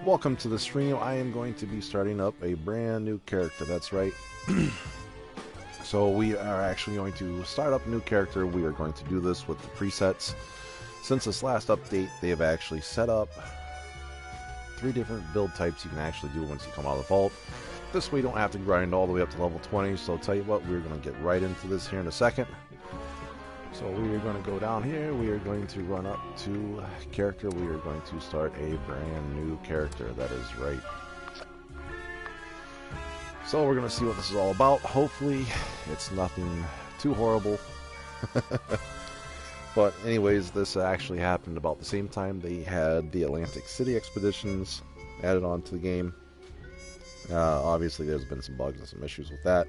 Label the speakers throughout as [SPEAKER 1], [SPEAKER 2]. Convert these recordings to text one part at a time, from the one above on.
[SPEAKER 1] Welcome to the stream. I am going to be starting up a brand new character. That's right. So we are actually going to start up a new character. We are going to do this with the presets. Since this last update, they have actually set up 3 different build types you can actually do once you come out of the vault. This way you don't have to grind all the way up to level 20. So I'll tell you what, we're going to get right into this here in a second. So we are going to go down here. We are going to run up to character. We are going to start a brand new character. That is right. So we're going to see what this is all about. Hopefully it's nothing too horrible. But anyways, this actually happened about the same time they had the Atlantic City expeditions added on to the game. Obviously there's been some bugs and some issues with that.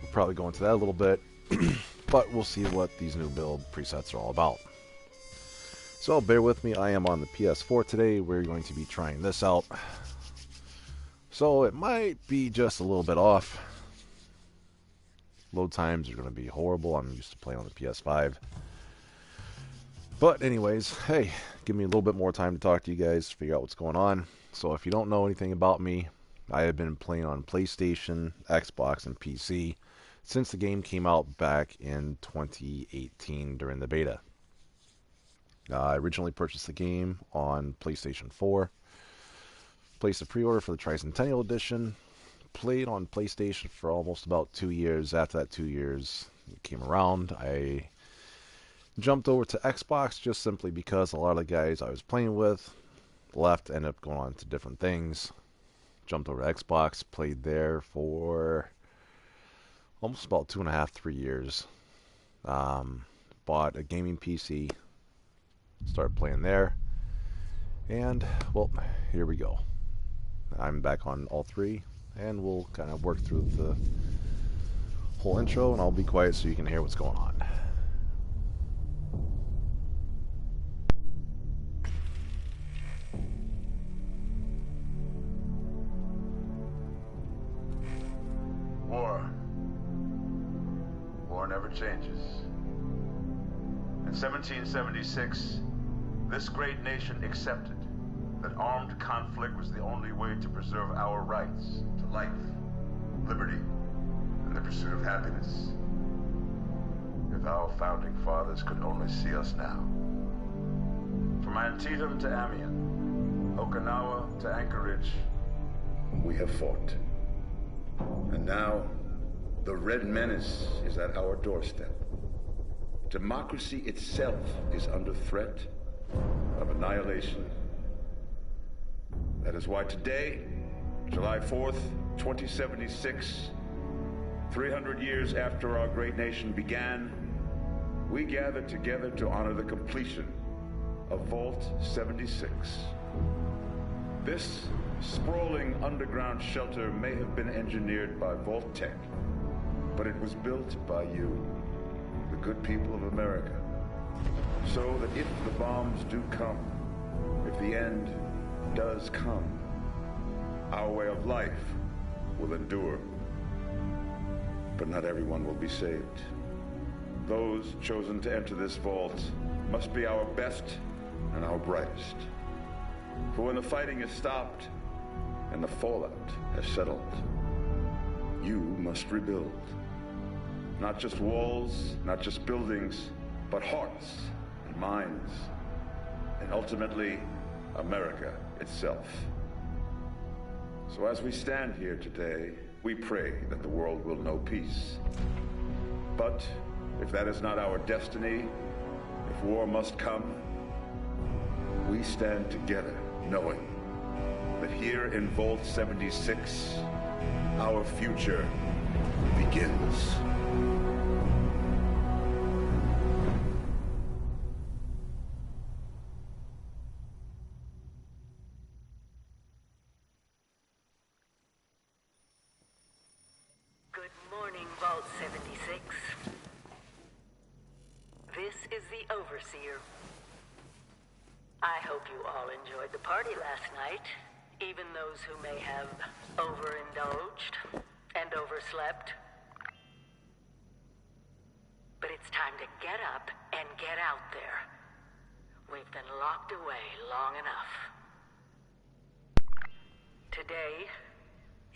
[SPEAKER 1] We'll probably go into that a little bit. But we'll see what these new build presets are all about. So bear with me, I am on the PS4 today. We're going to be trying this out. So it might be just a little bit off. Load times are going to be horrible. I'm used to playing on the PS5. But anyways, hey, give me a little bit more time to talk to you guys, figure out what's going on. So if you don't know anything about me, I have been playing on PlayStation, Xbox, and PC since the game came out back in 2018 during the beta. I originally purchased the game on PlayStation 4, placed a pre-order for the Tricentennial Edition, played on PlayStation for almost about 2 years. After that 2 years came around, I jumped over to Xbox just simply because a lot of the guys I was playing with left, ended up going on to different things. Jumped over to Xbox, played there for almost about 2.5, 3 years. Bought a gaming PC, started playing there, and well, here we go. I'm back on all 3, and we'll kind of work through the whole intro, and I'll be quiet so you can hear what's going on.
[SPEAKER 2] War never changes. In 1776, this great nation accepted that armed conflict was the only way to preserve our rights to life, liberty, and the pursuit of happiness. If our founding fathers could only see us now. From Antietam to Amiens, Okinawa to Anchorage, we have fought. And now, the Red Menace is at our doorstep. Democracy itself is under threat of annihilation. That is why today, July 4th, 2076, 300 years after our great nation began, we gather together to honor the completion of Vault 76. This sprawling underground shelter may have been engineered by Vault-Tec, but it was built by you, the good people of America, so that if the bombs do come, if the end does come, our way of life will endure. But not everyone will be saved. Those chosen to enter this vault must be our best and our brightest. For when the fighting is stopped and the fallout has settled, you must rebuild. Not just walls, not just buildings, but hearts and minds, and ultimately, America itself. So as we stand here today, we pray that the world will know peace. But if that is not our destiny, if war must come, we stand together knowing that here in Vault 76, our future begins.
[SPEAKER 3] Good morning, Vault 76. This is the Overseer. I hope you all enjoyed the party last night, even those who may have overindulged and overslept. But it's time to get up and get out there. We've been locked away long enough. Today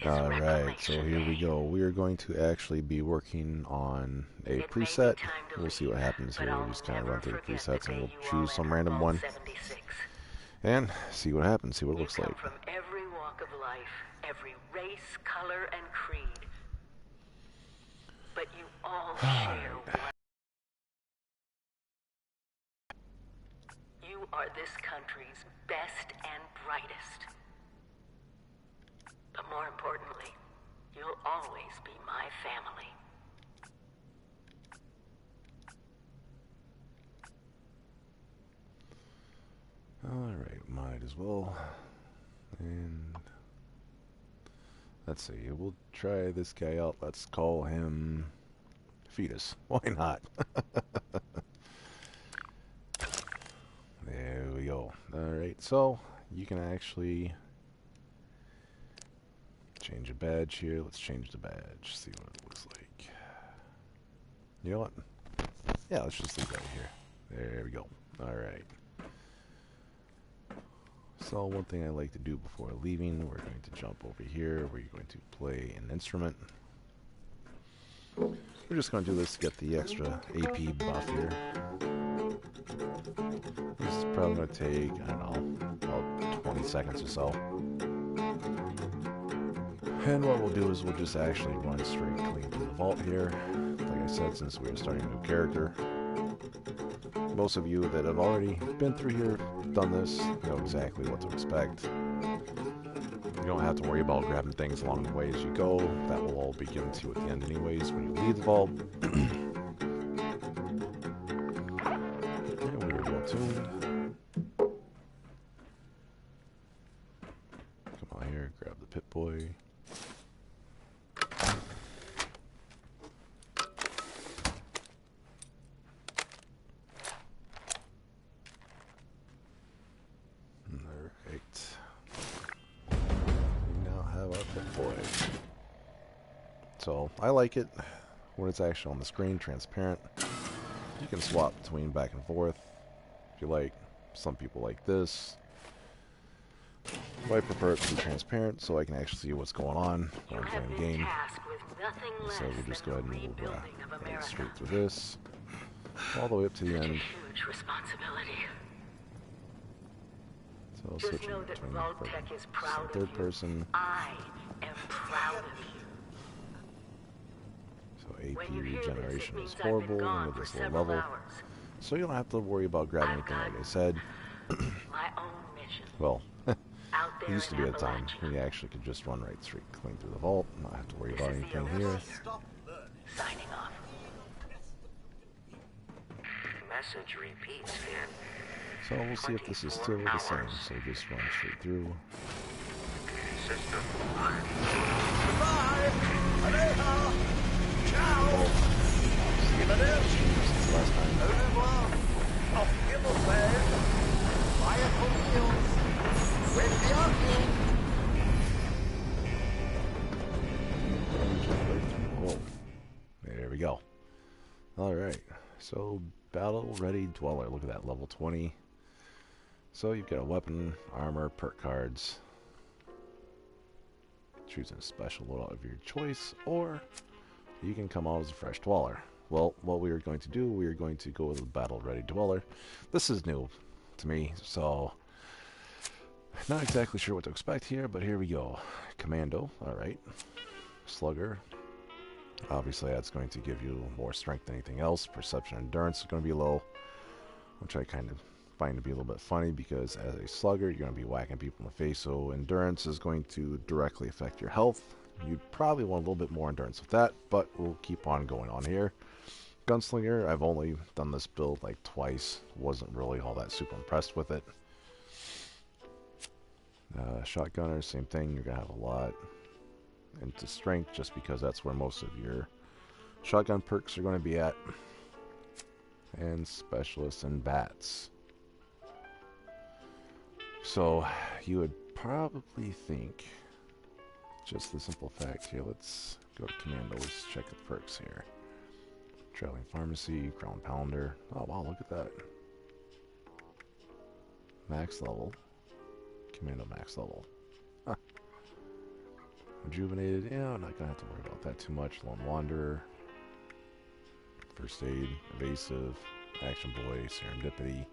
[SPEAKER 3] is
[SPEAKER 1] Alright, so
[SPEAKER 3] Reclamation
[SPEAKER 1] here we
[SPEAKER 3] Day.
[SPEAKER 1] go. We are going to actually be working on a
[SPEAKER 3] It may be
[SPEAKER 1] preset.
[SPEAKER 3] time to
[SPEAKER 1] We'll see what
[SPEAKER 3] leave,
[SPEAKER 1] happens
[SPEAKER 3] but
[SPEAKER 1] here.
[SPEAKER 3] I'll
[SPEAKER 1] We'll just kind of
[SPEAKER 3] never
[SPEAKER 1] run through the
[SPEAKER 3] forget the
[SPEAKER 1] presets and
[SPEAKER 3] day
[SPEAKER 1] we'll
[SPEAKER 3] you all
[SPEAKER 1] choose some
[SPEAKER 3] entered
[SPEAKER 1] random
[SPEAKER 3] Vault
[SPEAKER 1] one
[SPEAKER 3] 76.
[SPEAKER 1] and see what happens, see what it
[SPEAKER 3] You
[SPEAKER 1] looks
[SPEAKER 3] come
[SPEAKER 1] like.
[SPEAKER 3] from every walk of life, every race, color, and creed. But you all share one. You are this country's best and brightest. But more importantly, you'll always be my family.
[SPEAKER 1] Alright, might as well. And let's see, we'll try this guy out. Let's call him Fetus. Why not? There we go. Alright, so you can actually change a badge here. Let's change the badge, see what it looks like. You know what? Yeah, let's just leave that here. There we go. Alright. So one thing I like to do before leaving, we're going to jump over here where you're going to play an instrument. We're just going to do this to get the extra AP buff here. This is probably going to take, I don't know, about 20 seconds or so. And what we'll do is we'll just actually run straight clean through the vault here. Like I said, since we're starting a new character. Most of you that have already been through here, done this, know exactly what to expect. You don't have to worry about grabbing things along the way as you go. That will all be given to you at the end anyways when you leave the vault. And we're well tuned. Come on here, grab the Pip-Boy. So I like it when it's actually on the screen, transparent. You can swap between back and forth if you like. Some people like this. But I prefer it to be transparent so I can actually see what's going on when I'm playing the game. So we'll just go ahead and move right straight through this, all the way up to the end. So switching between third person.
[SPEAKER 3] I am proud of you.
[SPEAKER 1] AP regeneration is horrible with this low level, so you don't have to worry about grabbing anything like I said. Well, it used to be a time when you actually could just run right straight clean through the vault, not have to worry about anything here.
[SPEAKER 3] Signing off.
[SPEAKER 4] Message repeats, Finn.
[SPEAKER 1] So we'll see if this is still the same, so just run straight through.
[SPEAKER 4] System.
[SPEAKER 5] Goodbye! Aloha! Ciao!
[SPEAKER 1] Since last time.
[SPEAKER 5] Au revoir! Auf Wiedersehen! Fire for meals! With the army!
[SPEAKER 1] Whoa. There we go. Alright, so Battle Ready Dweller. Look at that, level 20. So you've got a weapon, armor, perk cards. Choosing a special loadout of your choice, or you can come out as a fresh dweller. Well, what we are going to do, we are going to go with a Battle Ready Dweller. This is new to me, so not exactly sure what to expect here, but here we go. Commando, alright. Slugger. Obviously that's going to give you more strength than anything else. Perception and endurance is going to be low, which I kind of find to be a little bit funny because as a slugger you're going to be whacking people in the face, so endurance is going to directly affect your health. You'd probably want a little bit more endurance with that, but we'll keep on going on here. Gunslinger, I've only done this build like twice, wasn't really all that super impressed with it. Shotgunner, same thing, you're going to have a lot into strength just because that's where most of your shotgun perks are going to be at. And specialists and bats. So you would probably think, just the simple fact here, let's go to Commando, let's check the perks here. Traveling Pharmacy, Crown Pounder. Oh wow, look at that. Max level. Commando max level. Huh. Rejuvenated. Yeah, I'm not gonna have to worry about that too much. Lone Wanderer. First Aid. Evasive. Action Boy. Serendipity.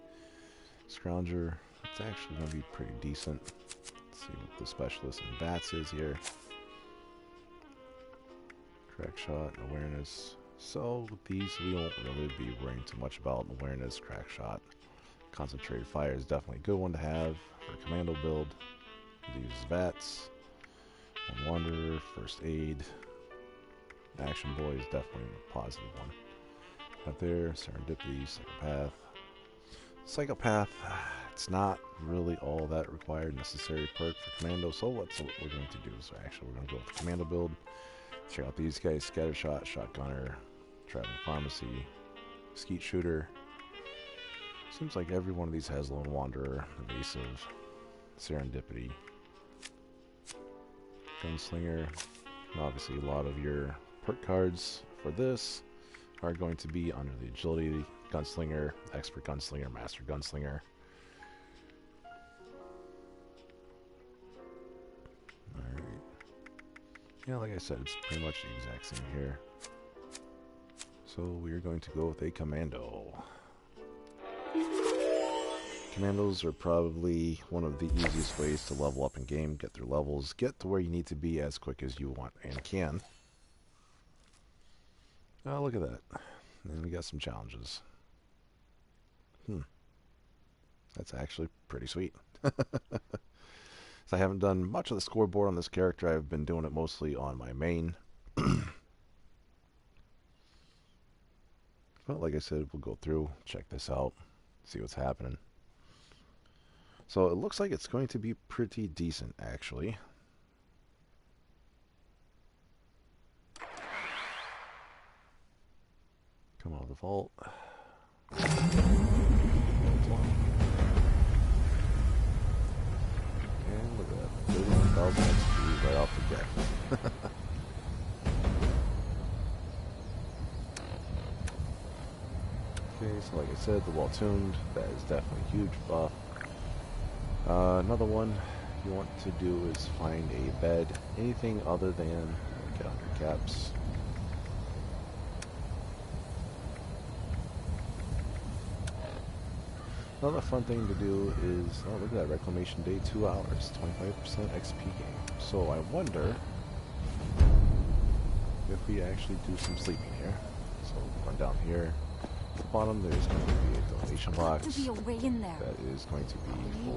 [SPEAKER 1] Scrounger. It's actually gonna be pretty decent. Let's see what the specialist in bats is here. Crack Shot. Awareness. So with these we won't really be worrying too much about awareness. Crack Shot. Concentrated Fire is definitely a good one to have for a commando build. Use VATS. Wanderer, First Aid. Action Boy is definitely a positive one. Up there, Serendipity, Psychopath. Psychopath, it's not really all that required necessary perk for commando, so what we're going to do is actually we're going to go with the commando build. Check out these guys: Scattershot, Shotgunner, Traveling Pharmacy, Skeet Shooter. Seems like every one of these has Lone Wanderer, Evasive, Serendipity, Gunslinger. And obviously a lot of your perk cards for this are going to be under the Agility, Gunslinger, Expert Gunslinger, Master Gunslinger. Alright. Yeah, like I said, it's pretty much the exact same here. So we're going to go with a commando. Commandos are probably one of the easiest ways to level up in game, get through levels, get to where you need to be as quick as you want and can. Oh, look at that. And we got some challenges. That's actually pretty sweet. So I haven't done much of the scoreboard on this character. I've been doing it mostly on my main. But like I said, we'll go through, check this out, see what's happening. So it looks like it's going to be pretty decent, actually. Come out of the vault. And look at that, 31,000 XP right off the get. Okay, so like I said, the wall tuned. That is definitely a huge buff. Another one you want to do is find a bed, anything other than get under caps. Another fun thing to do is, oh look at that, Reclamation Day, 2 hours, 25% XP gain. So I wonder if we actually do some sleeping here. So run down here. At the bottom there's going to be a donation box.
[SPEAKER 6] There be a way in there.
[SPEAKER 1] That is going to be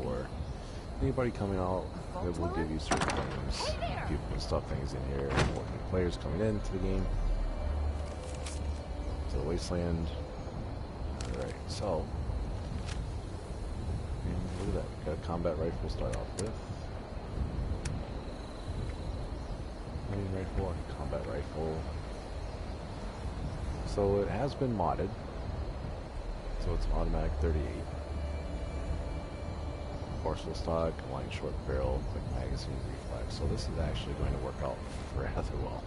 [SPEAKER 1] for anybody coming out. It will give you certain things. People can stuff things in here. Or new players coming into the game. To the Wasteland. Alright, so. And look at that. We got a combat rifle to start off with. Main rifle and combat rifle. So it has been modded. So it's automatic 38. Parcel stock, line short barrel, quick magazine, reflex. So this is actually going to work out rather well.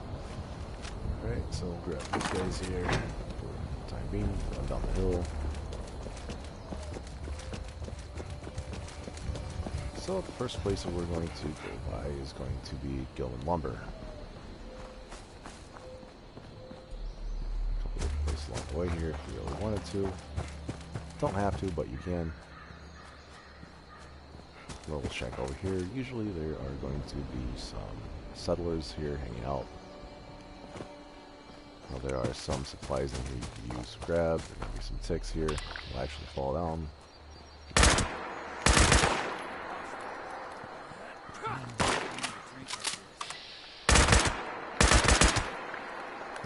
[SPEAKER 1] Alright, so we'll grab these guys here for the time being, run down the hill. So the first place that we're going to go by is going to be Gilman Lumber. A couple of places along the way here if you really wanted to. Don't have to, but you can. Well, we'll check over here. Usually there are going to be some settlers here hanging out. Well, there are some supplies in here you can use to grab. There are going to be some ticks here. Will actually fall down.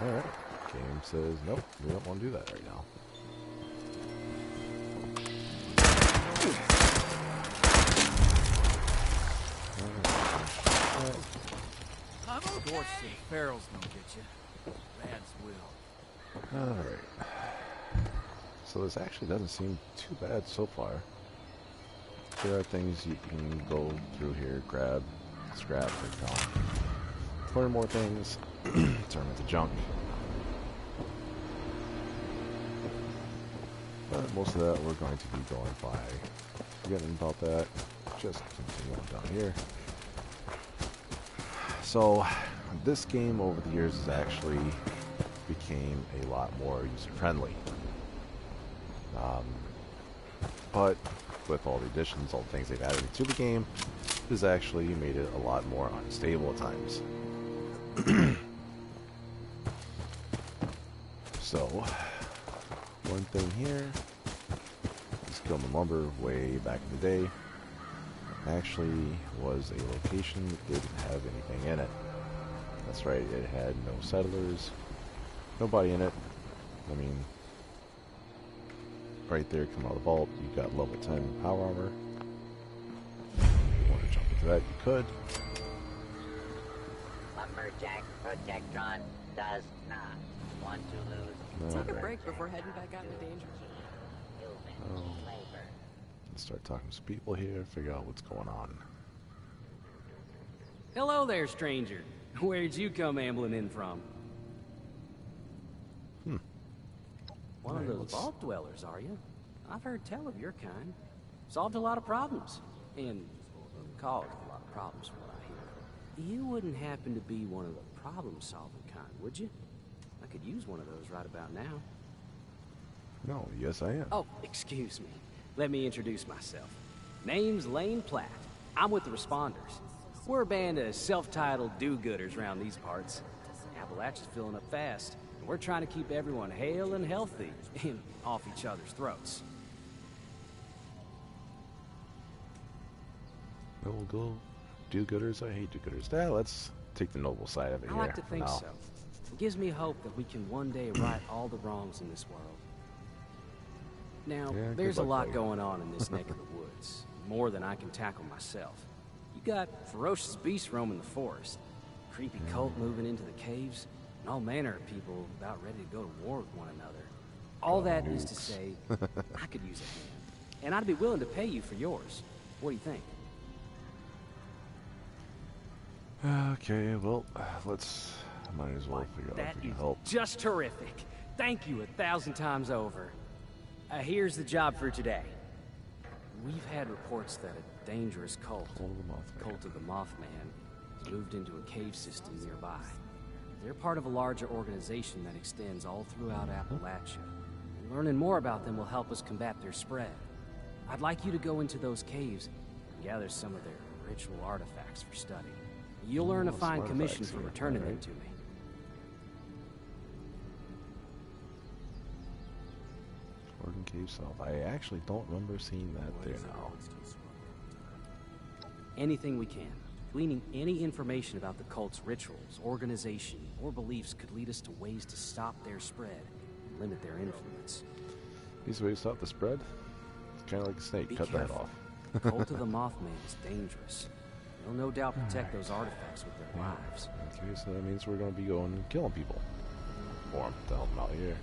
[SPEAKER 1] Alright. Game says, nope, we don't want to do that right now.
[SPEAKER 5] Dorsey, Farrell's gonna get you. Vance will.
[SPEAKER 1] Alright. So this actually doesn't seem too bad so far. There are things you can go through here, grab, scrap, break down. Learn more things, turn them into junk. But most of that we're going to be going by. Forgetting about that, just continue on down here. So this game over the years has actually became a lot more user-friendly. But with all the additions, all the things they've added to the game, has actually made it a lot more unstable at times. So, one thing here, this Gilman Lumber way back in the day actually was a location that didn't have anything in it. That's right, it had no settlers, nobody in it. I mean, right there, come out of the vault, you got level 10 power armor. If you want to jump into that, you could.
[SPEAKER 6] Lumberjack Protectron does not want to lose.
[SPEAKER 7] Take a break before heading back out into danger.
[SPEAKER 6] Human flavor.
[SPEAKER 1] Let's start talking to some people here, figure out what's going on.
[SPEAKER 8] Hello there, stranger. Where'd you come ambling in from? One of those vault dwellers, are you? I've heard tell of your kind. Solved a lot of problems. And caused a lot of problems, from what I hear. You wouldn't happen to be one of the problem-solving kind, would you? I could use one of those right about now.
[SPEAKER 1] No, yes I am.
[SPEAKER 8] Oh, excuse me. Let me introduce myself. Name's Lane Platt. I'm with the Responders. We're a band of self-titled do-gooders around these parts. Appalachia's filling up fast, and we're trying to keep everyone hale and healthy and off each other's throats.
[SPEAKER 1] Go do-gooders, I hate do-gooders. Now let's take the noble side of it
[SPEAKER 8] I
[SPEAKER 1] here.
[SPEAKER 8] like to think
[SPEAKER 1] now.
[SPEAKER 8] so. It gives me hope that we can one day right all the wrongs in this world. Now,
[SPEAKER 1] Yeah,
[SPEAKER 8] there's
[SPEAKER 1] good
[SPEAKER 8] a
[SPEAKER 1] luck,
[SPEAKER 8] lot
[SPEAKER 1] buddy.
[SPEAKER 8] going on in this neck of the woods. More than I can tackle myself. You got ferocious beasts roaming the forest, creepy cult moving into the caves, and all manner of people about ready to go to war with one another. All that is to
[SPEAKER 1] nukes.
[SPEAKER 8] say, I could use a hand. And I'd be willing to pay you for yours. What do you think?
[SPEAKER 1] Okay, well, might as well figure out
[SPEAKER 8] That
[SPEAKER 1] if we can
[SPEAKER 8] is
[SPEAKER 1] help.
[SPEAKER 8] just terrific. Thank you 1,000 times over. Here's the job for today. We've had reports that a dangerous cult,
[SPEAKER 1] Cult of the Mothman.
[SPEAKER 8] Cult of the Mothman, has moved into a cave system nearby. They're part of a larger organization that extends all throughout Appalachia. And learning more about them will help us combat their spread. I'd like you to go into those caves and gather some of their ritual artifacts for study. You'll earn a
[SPEAKER 1] some
[SPEAKER 8] fine commission
[SPEAKER 1] artifacts
[SPEAKER 8] for
[SPEAKER 1] here,
[SPEAKER 8] returning them
[SPEAKER 1] alright.
[SPEAKER 8] to me.
[SPEAKER 1] Oregon Cave South. I actually don't remember seeing that there now.
[SPEAKER 8] Anything we can. Gleaning any information about the cult's rituals, organization, or beliefs could lead us to ways to stop their spread and limit their influence.
[SPEAKER 1] These ways to stop the spread? It's kind of like a snake.
[SPEAKER 8] Be
[SPEAKER 1] Cut that
[SPEAKER 8] careful.
[SPEAKER 1] off.
[SPEAKER 8] The Cult of the Mothman is dangerous. They'll no doubt protect those artifacts with their lives.
[SPEAKER 1] Okay, so that means we're going to be going and killing people. For them, to help them out here.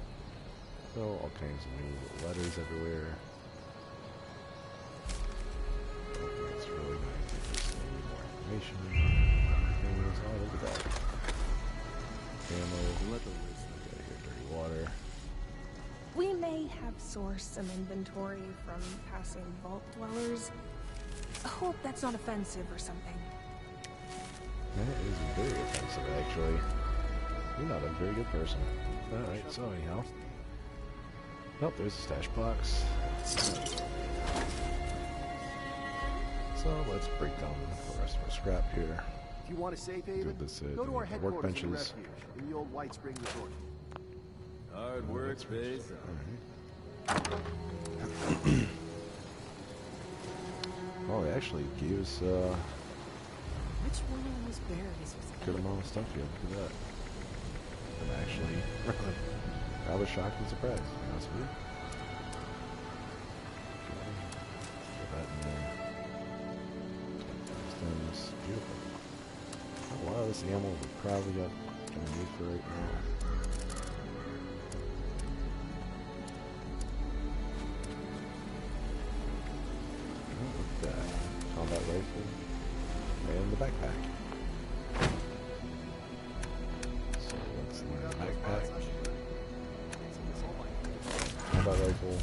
[SPEAKER 1] So, all kinds of new little letters everywhere. It's really going to give us more information. Things. Oh, look at that. Ammo. Got here, dirty water.
[SPEAKER 9] We may have sourced some inventory from passing vault dwellers. I hope that's not offensive or something.
[SPEAKER 1] That is very offensive, actually. You're not a very good person. Alright, so anyhow. Oh, there's a stash box. So let's break down the rest of our scrap here.
[SPEAKER 5] If you want a safe haven,
[SPEAKER 1] Good, this,
[SPEAKER 5] go to our
[SPEAKER 1] the
[SPEAKER 5] headquarters in
[SPEAKER 1] workbenches.
[SPEAKER 5] Refuge, in the old White Spring Resort.
[SPEAKER 10] Hard work pays
[SPEAKER 1] Oh, they actually gave us
[SPEAKER 7] Which one of those berries was
[SPEAKER 1] a good amount of stuff here. Look at that. I'm actually rather shocked and surprised, to be honest with you. Okay. Put that in there. Stems. Beautiful. A lot of this ammo we probably got gonna need for right now. Oh, look at that. Combat rifle. And the backpack. So let's learn the backpack. Combat rifle.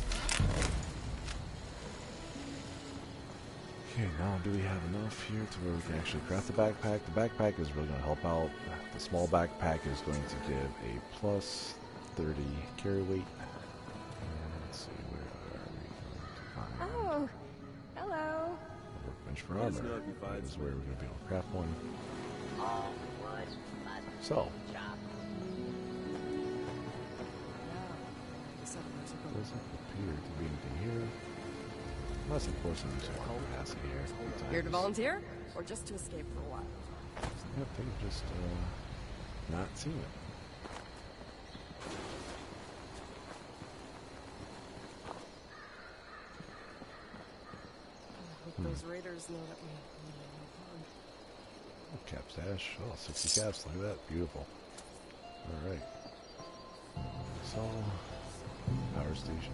[SPEAKER 1] Okay, now do we have enough here to where we can actually craft the backpack? The backpack is really going to help out. The small backpack is going to give a plus 30 carry weight. Let's see, where are we going to find?
[SPEAKER 7] Oh, hello.
[SPEAKER 1] A workbench for armor. This is where we're going to be able to craft one. So. Doesn't appear to be anything here. Unless, of course, I'm using one capacity here.
[SPEAKER 7] Here to volunteer? Or just to escape for a while?
[SPEAKER 1] I think just not seeing it.
[SPEAKER 7] I hope those raiders know that we
[SPEAKER 1] Oh, cap stash. Oh, 60 caps. Look at that. Beautiful. Alright. So, power station.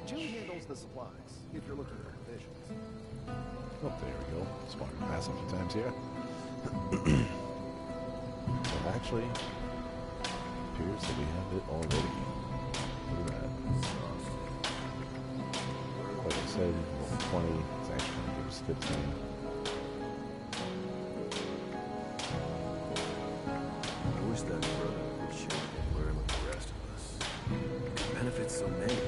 [SPEAKER 5] Jill handles the supplies, if you're looking for provisions.
[SPEAKER 1] Oh, there we go. Spotted pass a few times here. So actually, appears that we have it already. Look at that. Like I said, level 20. It's actually going to give us 15.
[SPEAKER 10] I wish that brother would show and learn like the rest of us. It benefits so many.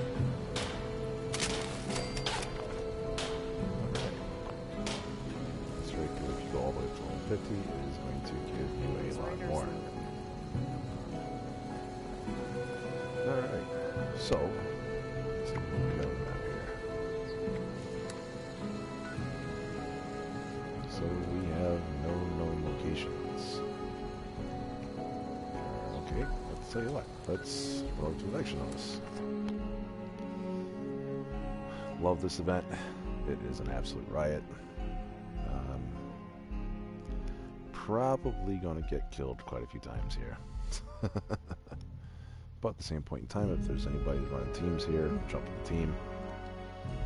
[SPEAKER 1] That's right, good. If you go all the way to level 50, it is going to give you a lot more. Alright, so, let's see what we got on that here. So we have no known locations. Okay, let's tell you what. Let's roll to election notice. Love this event. It is an absolute riot. Probably going to get killed quite a few times here. But at the same point in time, if there's anybody running teams here, jump in the team.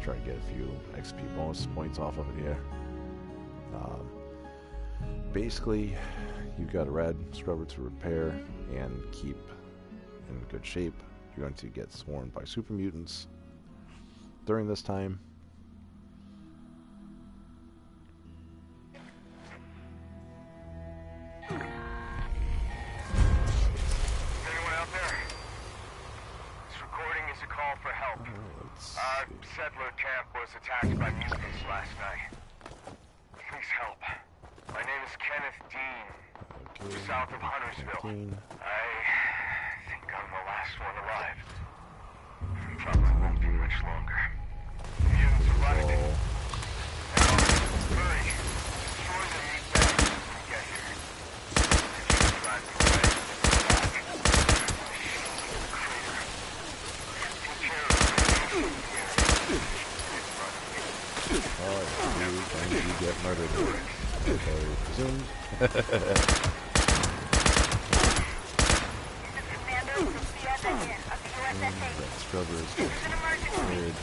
[SPEAKER 1] Try to get a few XP bonus points off of it here. Basically, you've got a rad scrubber to repair and keep in good shape. You're going to get swarmed by super mutants during this time.
[SPEAKER 4] Anyone out there? This recording is a call for help. Our settler camp was attacked by mutants last night. Please help. My name is Kenneth Dean.
[SPEAKER 1] Okay.
[SPEAKER 4] South of Huntersville.
[SPEAKER 1] 15.
[SPEAKER 4] I think I'm the last one alive. Probably won't be much longer. The mutants are rusting. Now, hurry. Destroy the meat bags when we get here. Drive me away. Back. Crater. Take care of the
[SPEAKER 1] Oh, you get murdered. Okay, presumed. That scrubber is cleared.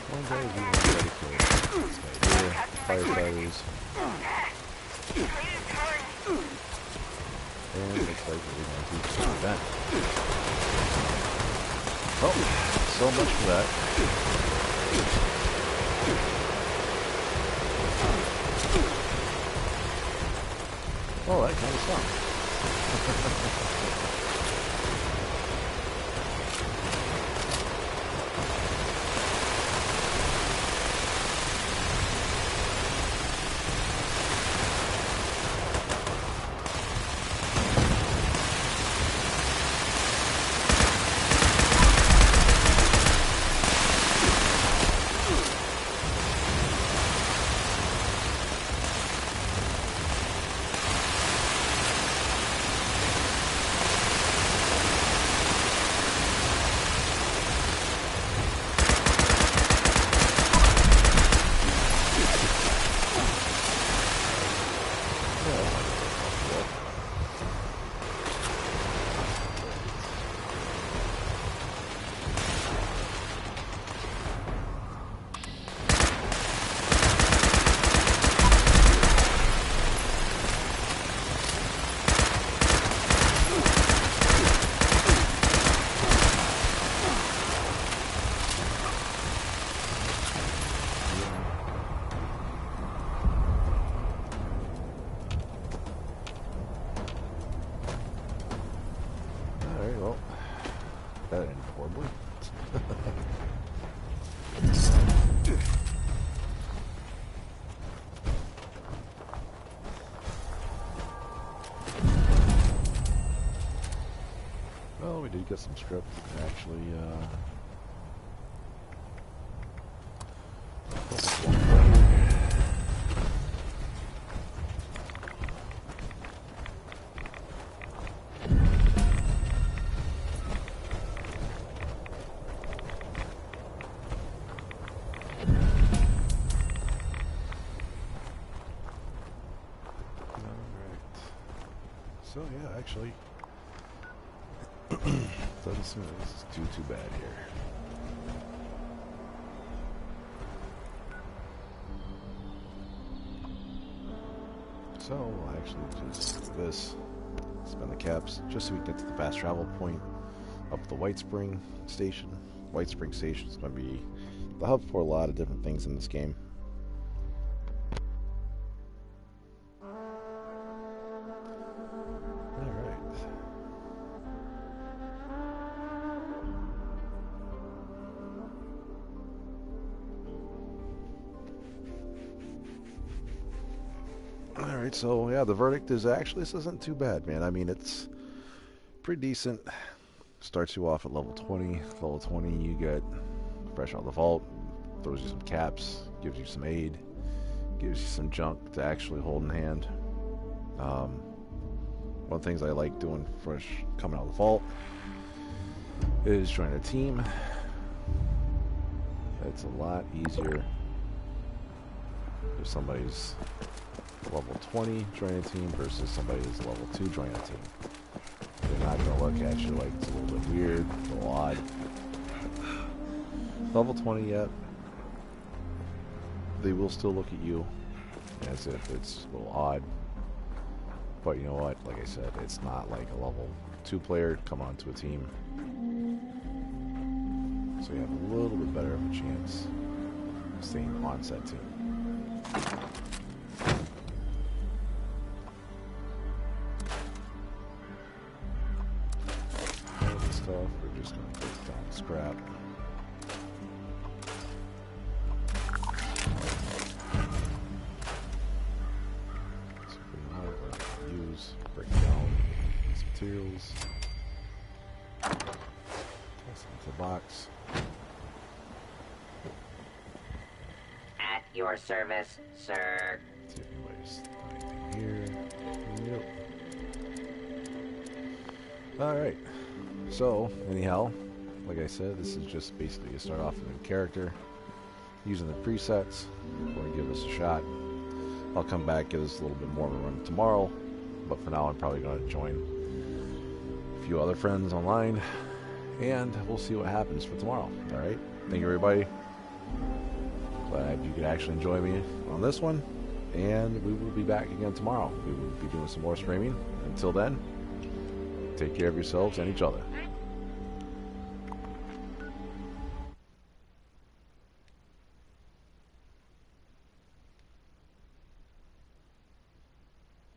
[SPEAKER 1] One day we will be ready for this guy here. Firefighters. And it looks like we're going to do some event. Oh, so much for that. Oh, that kind of stuff. get some script actually. So yeah, actually, doesn't seem like this is too bad here. So we'll actually just do this, spend the caps, just so we can get to the fast travel point up the White Spring Station. White Spring Station is going to be the hub for a lot of different things in this game. Alright, so yeah, the verdict is actually, this isn't too bad, man. I mean, it's pretty decent. Starts you off at level 20. Level 20, you get fresh out of the vault, throws you some caps, gives you some aid, gives you some junk to actually hold in hand. One of the things I like doing fresh coming out of the vault is joining a team. It's a lot easier if somebody's level 20 joining a team versus somebody who's level 2 joining a team. They're not going to look at you like it's a little bit weird, a little odd. Level 20 yet, they will still look at you as if it's a little odd. But you know what, like I said, it's not like a level 2 player come onto a team. So you have a little bit better of a chance of staying on said team. We're just going to put down scrap. So we're going to use, break down these materials. Toss them into the box.
[SPEAKER 6] At your service, sir.
[SPEAKER 1] See if anybody's anything here. Nope. Alright. So, anyhow, like I said, this is just basically to start off a new character using the presets. We're going to give this a shot. I'll come back, give this a little bit more of a run tomorrow, but for now I'm probably going to join a few other friends online, and we'll see what happens for tomorrow. Alright, thank you everybody. Glad you could actually enjoy me on this one, and we will be back again tomorrow. We will be doing some more streaming. Until then, take care of yourselves and each other.